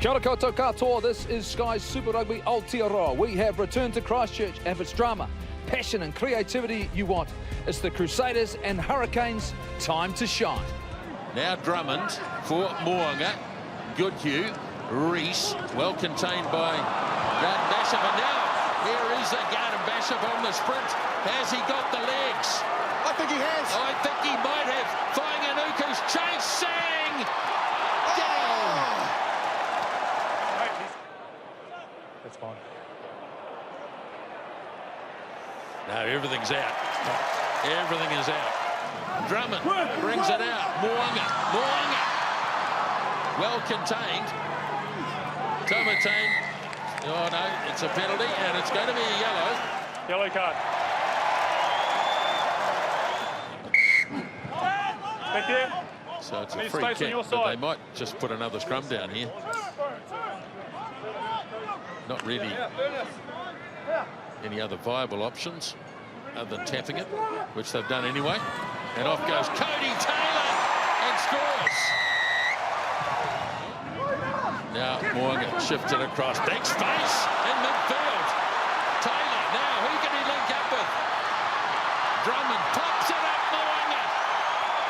Kia ora koutou katoa, this is Sky's Super Rugby Aotearoa. We have returned to Christchurch, and if it's drama, passion and creativity you want, it's the Crusaders and Hurricanes, time to shine. Now Drummond for Moanga, Goodhue, Reese, well contained by Garden Basham, and now here is Garden Basham on the sprint. Has he got the legs? I think he has. I think he might have. Whainganuku's chasing! That's fine. No, everything's out. Everything is out. Drummond brings it out. Moanga. Well contained. Tomatane. Oh no, it's a penalty and it's going to be a yellow. Yellow card. Back there. So it's a Need free space on kick, your but side. they might just put another scrum down here. Not really any other viable options other than tapping it, which they've done anyway. And off goes Cody Taylor and scores. Now Moanga shifted across, big space in midfield. Taylor, now who can he link up with? Drummond pops it up, Moanga.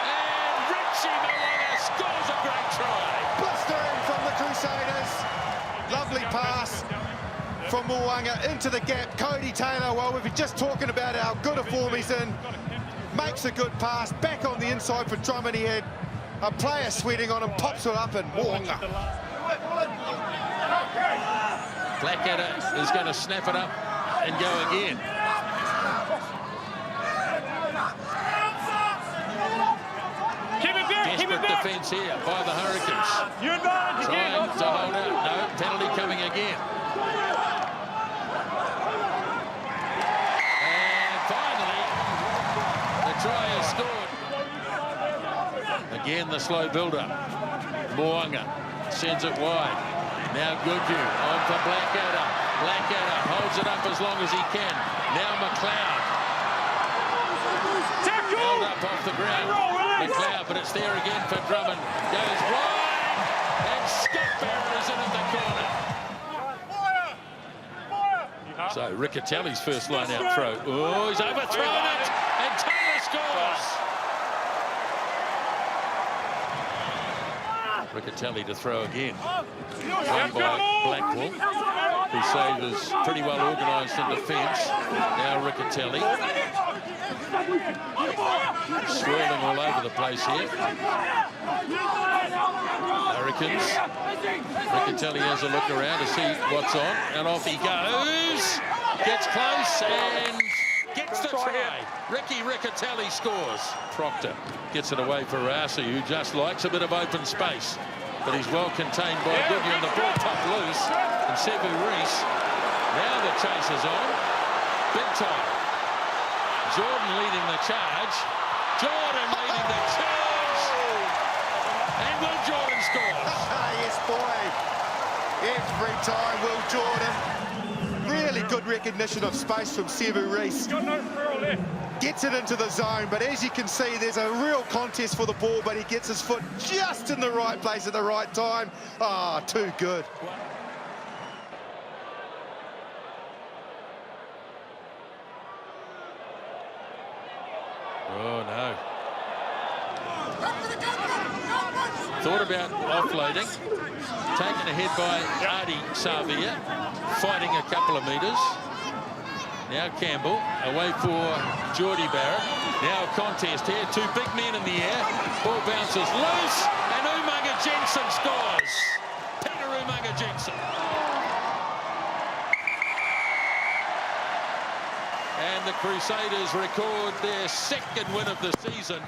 And Richie Moanga scores a great try. Blistering from the Crusaders. Lovely pass from Moanga into the gap. Cody Taylor, well, we've been just talking about how good a form he's in. Makes a good pass. Back on the inside for Drummond. He had a player sweating on him. Pops it up and Moanga. Blackadder is going to snap it up and go again. Desperate defence here by the Hurricanes. Trying to hold out. No, penalty coming again. And finally, the try is scored. Again, the slow build-up. Moanga sends it wide. Now Goodhue on for Blackadder. Blackadder holds it up as long as he can. Now McLeod. Held up off the ground. McLeod, but it's there again for Drummond. Goes wide. And Scott Barrett is in at the corner. So Riccatelli's first line-out throw. Oh, he's overthrown it. And Taylor scores. Riccatelli to throw again. Won by Blackwell. Crusaders pretty well organised in defence. Now Riccatelli. Swirling all over the place here. Hurricanes. Riccatelli has a look around to see what's on. And off he goes. Gets close and gets the try. Riccatelli scores. Proctor gets it away for Rasi, who just likes a bit of open space. But he's well contained by Goodhue, and the ball popped loose. And Sevu Reese. Now the chase is on. Big time. Jordan leading the charge. Jordan leading the charge. And Will Jordan scores. Yes, boy. Every time, Will Jordan. Really good recognition of space from Sevu Reese. Gets it into the zone, but as you can see, there's a real contest for the ball, but he gets his foot just in the right place at the right time. Ah, too good. Oh, no. Thought about offloading. Taken ahead by Adi Savia. Fighting a couple of metres. Now Campbell, away for Geordie Barrett. Now a contest here, two big men in the air. Ball bounces loose, and Umaga Jensen scores. Peter Umaga Jensen. And the Crusaders record their second win of the season.